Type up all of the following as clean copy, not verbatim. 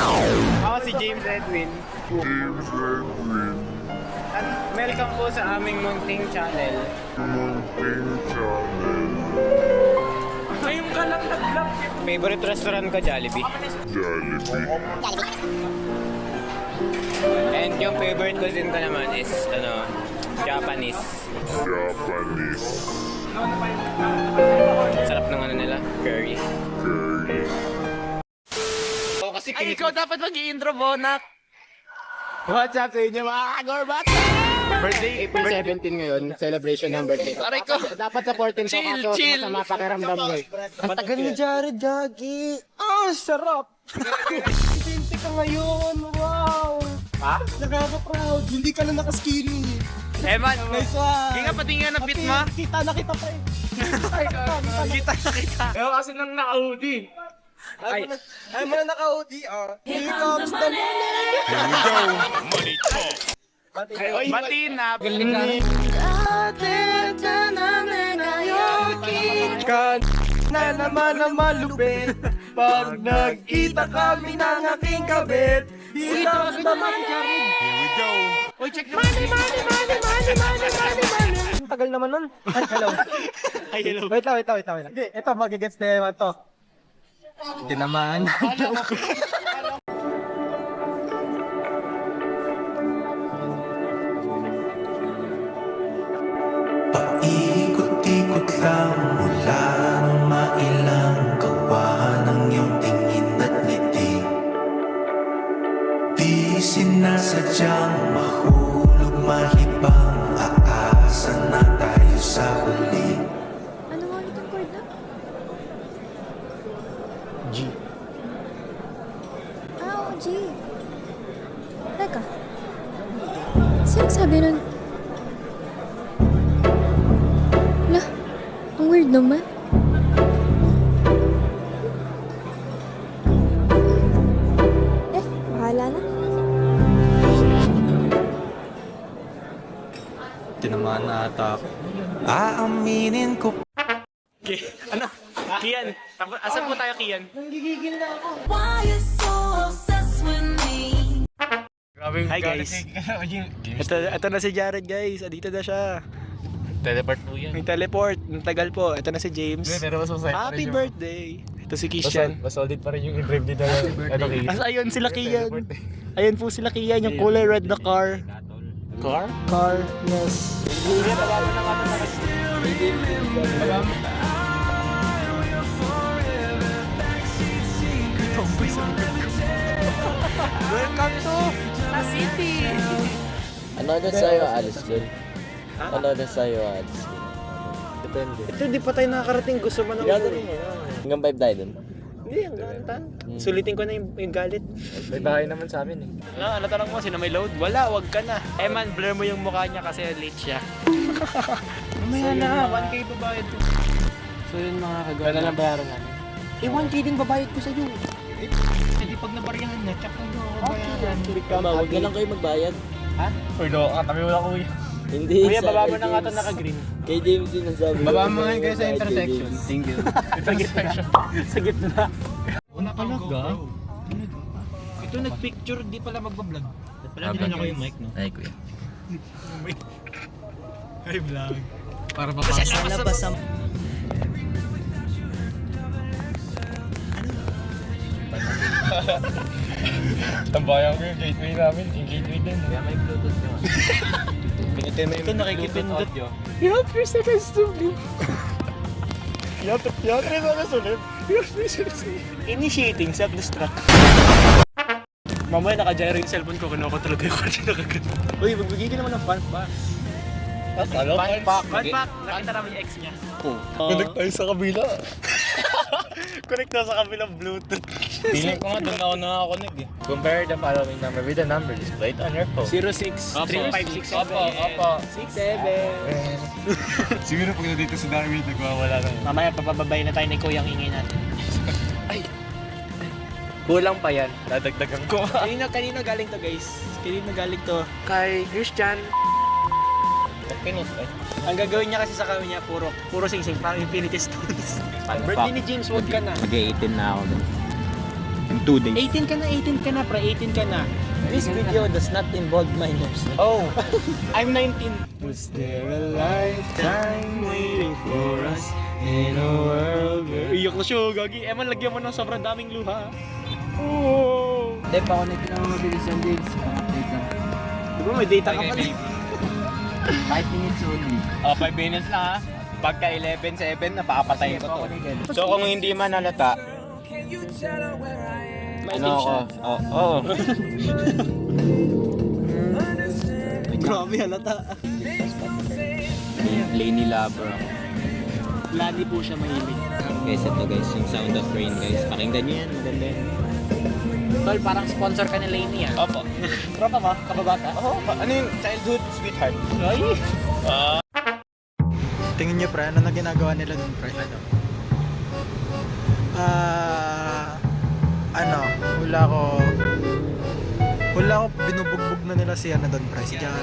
Ako si James Edwin. At welcome po sa aming munting channel. Ngayon ka lang nag-vlog. Favorite restaurant ko, Jollibee. And yung favorite cuisine ko naman is, Japanese. Sarap ng nila, curry. Ay, ikaw dapat mag-i-intro, Bonak. What's up sa inyo mga kagorbat? Birthday, April 17 ngayon, celebration ng birthday. Aray ko. Dapat supportin ko kaso Chill. masama pakiramdam ko eh. Ang tagal ni Jared, Gagi. Ah, sarap. 20 ka ngayon, wow. Ha? Nakaka-proud. Hindi ka na nakaskinny. Eman, Nice one. Hindi nga patingin ng beat mo. Kita na kita pa eh. Kita na kita. Ewan kasi nang naka-hoodie. Ay mo na naka-hoodie, ah. Here comes the Oy, matinap. Kan na naman na malupit. Pag nagkita kami ng aking kabit. Dito ka naman si Jared. Uy, check na. Money. Ang tagal naman nun. Ay, hello. Ay, hello. Wait lang. Hindi, ito, magigets na naman to. Hindi naman. Paikot-ikot lang mula nang mailang gawa ng iyong tingin at ngiti. Di sinasadyang mahulog mahibang, aasa na tayo sa huli. Ano nga ulit ang chord na? G. Oo, G. Teka. Sino sabi nun? Lah, ang weird naman. Bahala na. Tinamaan na ata ako. Aaminin ko Ano? Kian. Asan po tayo, Kian? Nanggigigil na ako. Hi, guys. Ito na si Jared, guys. Dito na siya. Teleport po yan. May teleport. Ang tagal po. Ito na si James. Pero mas masaya pa Happy rin yung... birthday. Ito si Christian. Mas solid pa rin yung in-drive dito. Ano, Kian? As ayun sila Kian. Ayun po sila Kian, yung kulay red na car. Car? Car, yes. Welcome to the city. Ano na sa'yo, Alice Jun? Ano na sa'yo, Alice Jun? Depende. Ito, di pa tayo nakakarating. Gusto mo na Gagawin mo. Hanggang 5 tayo dun. Hindi, hanggang tan. Sulitin ko na yung galit. May bahay naman sa amin eh. Ano tanong mo? Sino may load? Wala, wag ka na. Eman, blur mo yung mukha niya kasi late siya. Mamaya na, 1K babayad ko. So yun mga kagawin. Kaya lang bayaran namin. 1K din babayad ko sa'yo. Hindi pag nabariyahan niya, check lang ako bayaran. Wag na lang kayo magbayad. Uy, do, katabi mo na kuya. Hindi. Kuya, sa baba mo kay na nga ito James. naka-green. Kay James din ang sabi. Baba ko, mo ngayon kayo sa kay intersection. James. Thank you. Intersection. Sa gitna. Una talaga? Ito nagpicture, di pala magbablog. Wala din ako yung mic, no? Ay, kuya. Hey, vlog. Para mapasok. Tambayan ko yung gateway namin. Yung gateway din. Kaya may Bluetooth nyo. Pinitin mo yung Ito nakikipindot. audio. You have 3 seconds to live. You have 3 seconds to live. You have 3 seconds to live. Initiating self-destruct. Mamaya naka-gyro yung cellphone ko, kinukontrol ko yung kotse na kagad. Uy, magbigay ka naman ng fun fact. Ano? Fun fact, nakita namin yung ex niya. Connect tayo sa kabila. Connect na sa kabilang Bluetooth. Feeling ko nga doon ako nakakonect eh. Compare the following number with the number displayed on your phone. 06-3567. Opo. 67. Siguro pag nandito sa Darwin, nagwawala na yun. Mamaya papababay na tayo ni Kuya ang ingay natin. Ay! Kulang pa yan. Dadagdagan ko. Kanina galing to guys. Kanina galing to. Kay Christian. Pinis eh. Ang gagawin niya kasi sa kanya puro sing-sing, parang Infinity Stones. Birthday ni James, wag ka na. Mag-18 na ako dun. In 2 days. 18 ka na, pre. 18 ka na. This video does not involve minors. Oh, I'm 19. Was there a lifetime waiting for us in a world where... Iyak na siya, gagi. Eman, lagyan mo ng sobrang daming luha. Oh. Hindi, pa-connect lang mabilis yung dates. Wait lang. Diba may data ka pala? 5 minutes only. 5 minutes lang ha. Pagka 11:07, napakapatayin ko to. So kung hindi man halata, ano ako? Oo. Grabe, halata. Laney lover ako. Lagi po siya mahilig. Guys, ito guys, yung Sound of Rain guys. Pakinggan niyo yan, maganda yan. Tol, parang sponsor ka ni Lainey ah. Opo. Tropa ba? Kababata? Oo, ano yung childhood sweetheart? Ay! Tingin niyo pre, ano na ginagawa nila dun pre? Hula ko binubugbog na nila si ano dun pre, si Jari.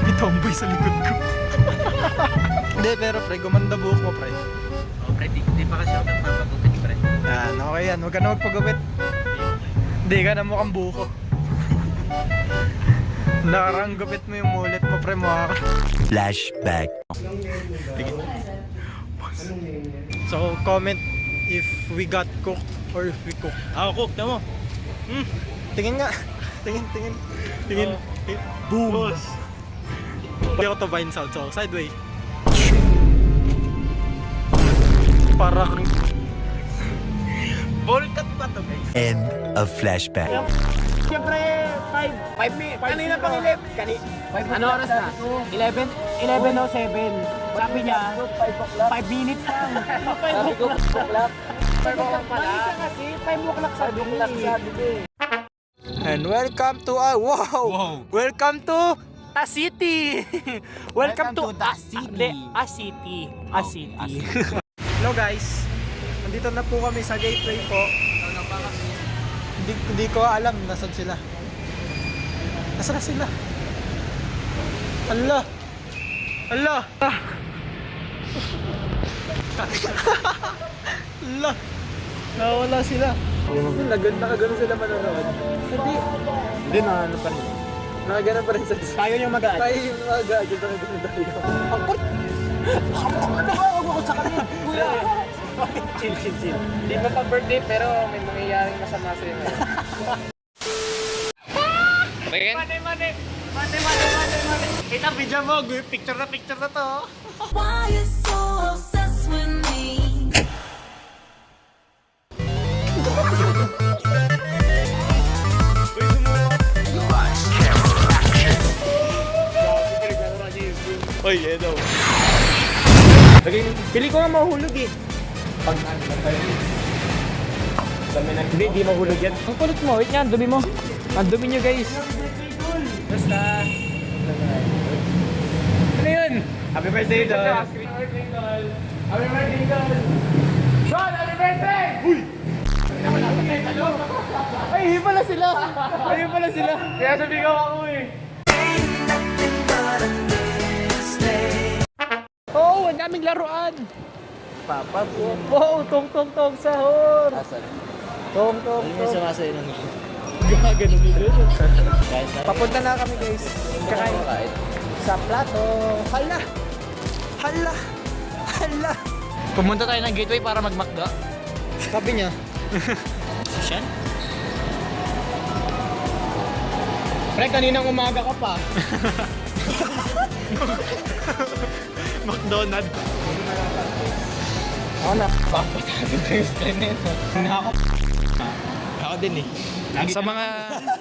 May tomboy sa likod ko. Hindi, pero pre, gumanda buhok mo pre. Oh, pre, di pa kasi ako nagpapagupit, pre. Yan, okay yan. Huwag ka na magpagupit. Hindi ka na mukhang buko. Naranggupit mo yung mulit mo, pre, mukha ka. Flashback. So, comment if we got cooked or if we cooked. Ako, cook, tama mo. Tingin nga. Tingin. Boom! Hindi ako to Vine sound, so sideway. Parang Volcat pa to, guys. End of flashback. Siyempre, 5 minutes. Kanina pang 11. Ano oras na? 11:07. Sabi niya, 5 minutes lang. 5 o'clock. 5 o'clock pala. Kasi 5 o'clock sabi niya. And welcome to welcome to a city. welcome to the city. A city. Hello guys. Nandito na po kami sa gateway po. Hindi ko alam nasaan sila. Nasaan sila? Allah. Allah. Allah. Nawala sila. Nakagano sila manonood. Hindi na ano pa rin. Nakagano pa rin sa Tayo yung mag-aad. tayo yung mag-aagad na tayo. Huwag ako sa kanya. Kuya. Chill. Hindi pa pa-birthday pero may mangyayaring masama sa'yo ngayon. Mane. Kita video mo, picture na to. Why you so obsessed with me? Oy, daw. Pili ko nga mahulog eh. Hindi, di mahulog yan. Ang kulit mo, wait nga, ang dumi mo. Ang dumi nyo guys. Basta. Ano yun? Happy birthday, Dol. Happy birthday, Dol. Dol, happy birthday! Uy! Ay, yun pala sila. Kaya sabigaw ako eh. Oh, ang daming laruan. Papa po. Wow, tong sahur. Asan? Tong. May sumasayo ng Gagano nila. guys. Papunta na kami guys. Kakain Kahit. sa plato. Hala. Pumunta tayo ng gateway para mag-McDo. Sabi niya. Si Sean? Pre, kaninang umaga ka pa. McDonald's. Ako na. Papasabi ko yung screen nito. Ako din eh.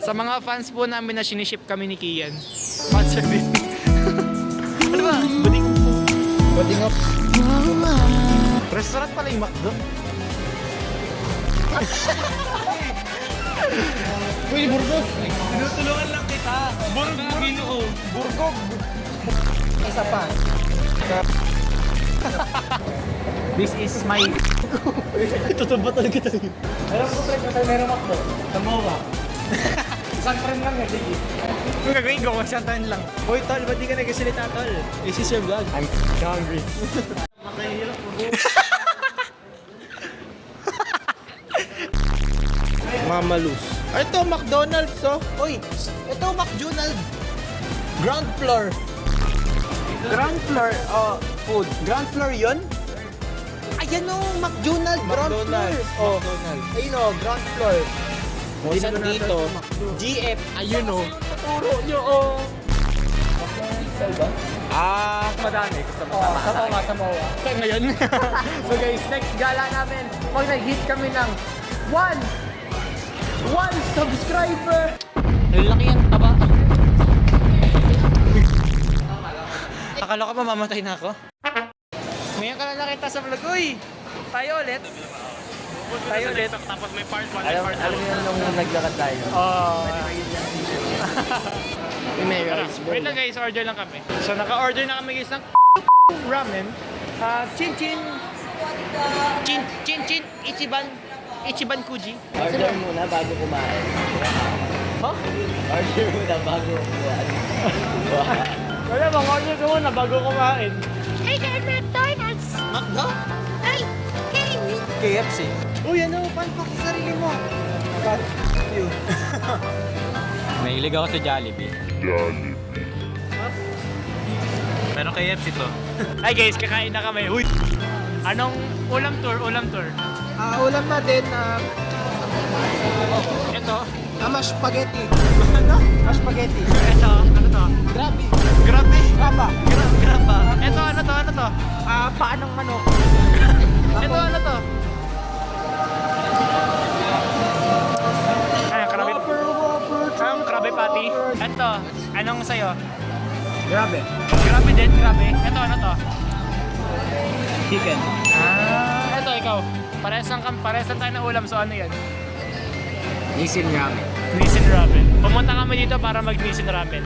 Sa mga fans po namin na siniship kami ni Kian. Fan service. Ano ba? Bading up. Restaurant pala yung McDo. Uy, Burgos! Tinutulungan lang kita. Burgog! Isa pa. This is my... Ito ba talaga tayo? Meron ko, pre, kasi meron ako. Sa MOA. Isang trim lang yan, sige. Kung gagawin ko, isang trim lang. Hoy, tol, ba't di ka nagkasalita, tol? This is your vlog. I'm hungry. Mama Luz. Ito, McDonald's, oh. Uy, ito, McDonald's. Ground floor. Ground floor, food. Ground floor yun? Ayan o, McDonald's, ground floor. Oh, ayun o, ground floor. Saan dito? GF, ayun o. Turo nyo o. Madami. Sa Mawa. So ngayon, so guys, next gala namin, pag nag-hit kami ng 1 subscriber. Laki yan, taba. Akala ko mamamatay na ako. Ngayon ka na nakita sa vlog. Uy! Tayo ulit. Tapos may part 1 Alam niyo nung naglakad tayo. Wait lang guys, order lang kami. So naka-order na kami guys ng ramen. Chin Ichiban Kuji. Order muna bago kumain. Order muna bago kumain. Wala bang order ko muna bago kumain. KFC. Uy, ano? Paano pa sa sarili mo? Nahilig ako sa Jollibee. Pero KFC to. Ay guys, kakain na kami. Uy! Anong ulam tour? Ulam natin, Ito. mashed spaghetti. Ano? Mashed spaghetti. Ito. Ano to? Grabe. Grabe. Graba. Graba. Ito, ano to? Paanong manok. Ito, ano to? Ano, krabi? Anong krabi patty? Ito, anong sa'yo? Grabe. Grabe din, grabe. Ito, ano to? Chicken. Ito, ikaw. Parehas lang tayo ng ulam, so ano yan? Nisin ramen. Nisin ramen. Pumunta kami dito para mag-Nisin ramen.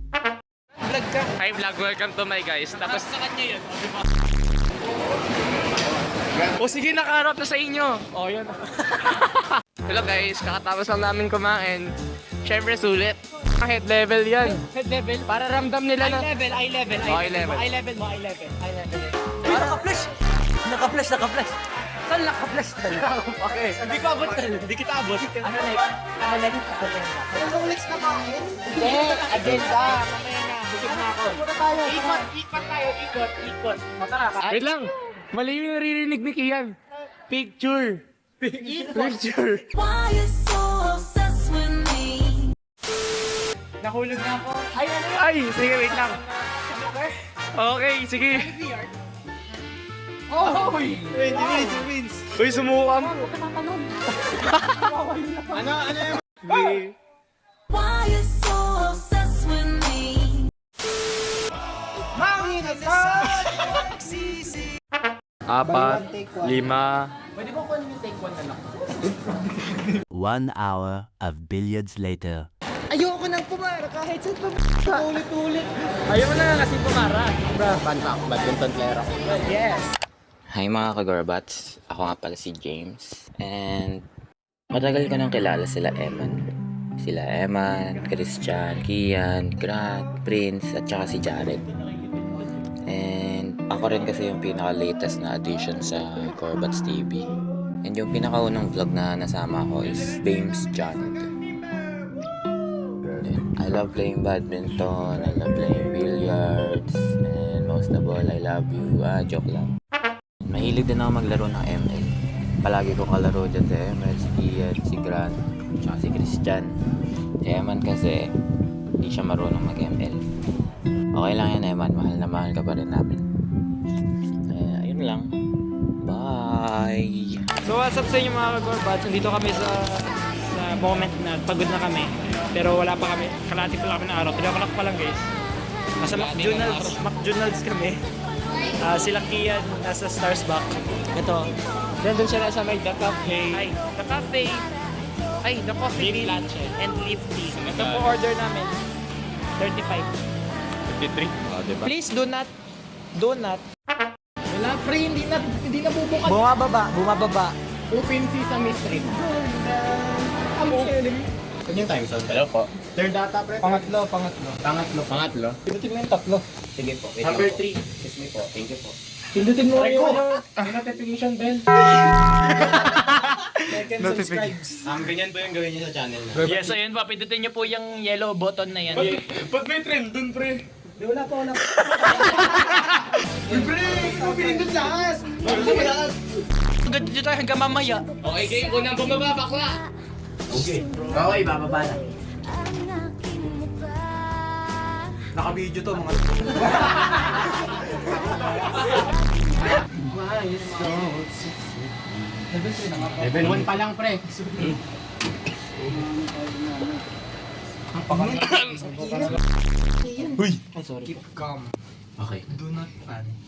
Vlog ka. Hi vlog, welcome to my guys. Tapos sa kanya yun, di ba? O sige, nakaharap na sa inyo. O, yun. Hello guys, kakatapos lang namin kumain. Siyempre sulit. Head level yan. Head level? Para ramdam nila na... Eye level. Eye level. Eye level mo, eye level. Ay, naka-flash. Naka-flash. Saan naka-flash talaga? Okay. Hindi ko abot. Hindi kita abot. Ano next? Anong next na kain? Hindi, agenda. Mamaya na. Busog na ako. Ikot tayo. Tara ka. Wait lang. Mali yung naririnig ni Kian. Picture. Why you so obsessed with me? Nahulog na ako. Ay, sige, wait lang. Okay, sige. Oh! 20 minutes. Uy, sumuka mo. Ano yung... Why you so obsessed with me? Apat, 5. Pwede mo kung take one na lang. 1 hour of billiards later. Ayoko nang pumara kahit saan pa ulit-ulit. Ayaw mo na kasi pumara. Badminton player ako. Yes. Hi mga kagorbats, ako nga pala si James. And matagal ko nang kilala sila Eman, Christian, Kian, Grant, Prince, at saka si Jared. And ako rin kasi yung pinaka-latest na addition sa Corbats TV. And yung pinakaunang vlog na nasama ko is James John. I love playing badminton, I love playing billiards, and most of all, I love you. Joke lang. Mahilig din ako maglaro ng ML. Palagi kong kalaro dyan si ML, si Kian, si Grant, tsaka si Christian. Si Eman kasi, hindi siya marunong mag-ML. Okay lang yan, Eman. Mahal na mahal ka pa rin namin. Ayun lang. Bye! So what's up sa inyo mga kagorbats? Nandito kami sa moment na pagod na kami. Pero wala pa kami. Kalahati pa lang kami ng araw. 3 o'clock pa lang guys. Nasa McDonald's kami. Sila Kian nasa Starsback. Ito. Doon sila sa may The Cafe. The Cafe. The Coffee Bean and Leaf Tea. Ito po order namin. 35. 53. Diba? Please do not. Wala, free, hindi na bubukas. Bumababa. Open Sesame Street. Ano yung time zone? Hello po. Third data, pre. Pangatlo. Pangatlo. Pinutin mo yung tatlo. Sige po. Wait Number lang po. 3. Excuse me po. Thank you po. Pindutin mo yung notification bell. Like and subscribes. Ganyan po yung gawin niyo sa channel na. Yes, so yun pa. Pindutin niyo po yung yellow button na yan. Pag may trend dun, pre. Di, wala pa. Pre, ikaw pinindot sa aas. Hanggang dito tayo hanggang mamaya. Okay, game ko nang bumaba, bakla. Okay, bababa na. Naka-video to, mga... Level 1 pa lang, pre. Keep calm. Okay. Do not panic.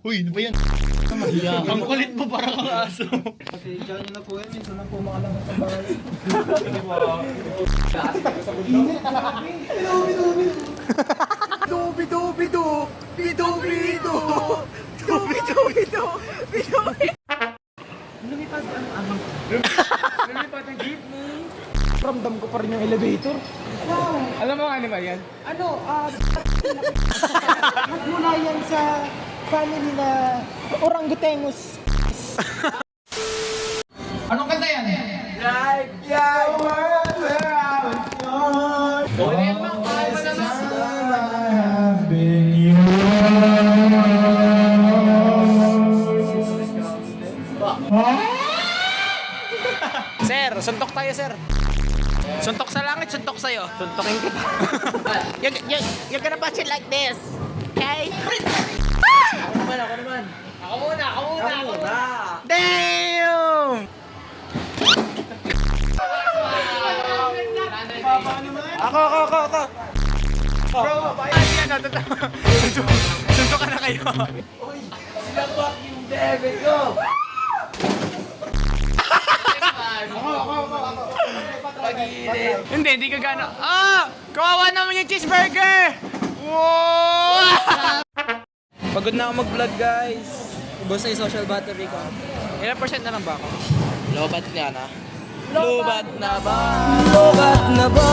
Uy, ano ba yan? Ang kulit mo para kang aso. Kasi dyan nyo na po yan. Minsan lang po makalabas sa bahay. Ramdam ko pa rin yung elevator. Alam mo ano ba yan? Mula yan sa family na Orangutangus. Anong kanta yan? Like your world where I was yours. I've been Sir, suntok tayo, sir. Suntok sa langit, suntok sa'yo. Suntokin kita. You're gonna watch it like this. Okay? Ako naman. Damn! Ako. Bro, yan, suntok ka na kayo. Hindi ka gana. Kawawa naman yung cheeseburger! Wow! Pagod na ako mag-vlog, guys. Ubos na yung social battery ko. Ilang percent na lang ba ako? Lobat niya na. Lobat na ba? Lobat na ba?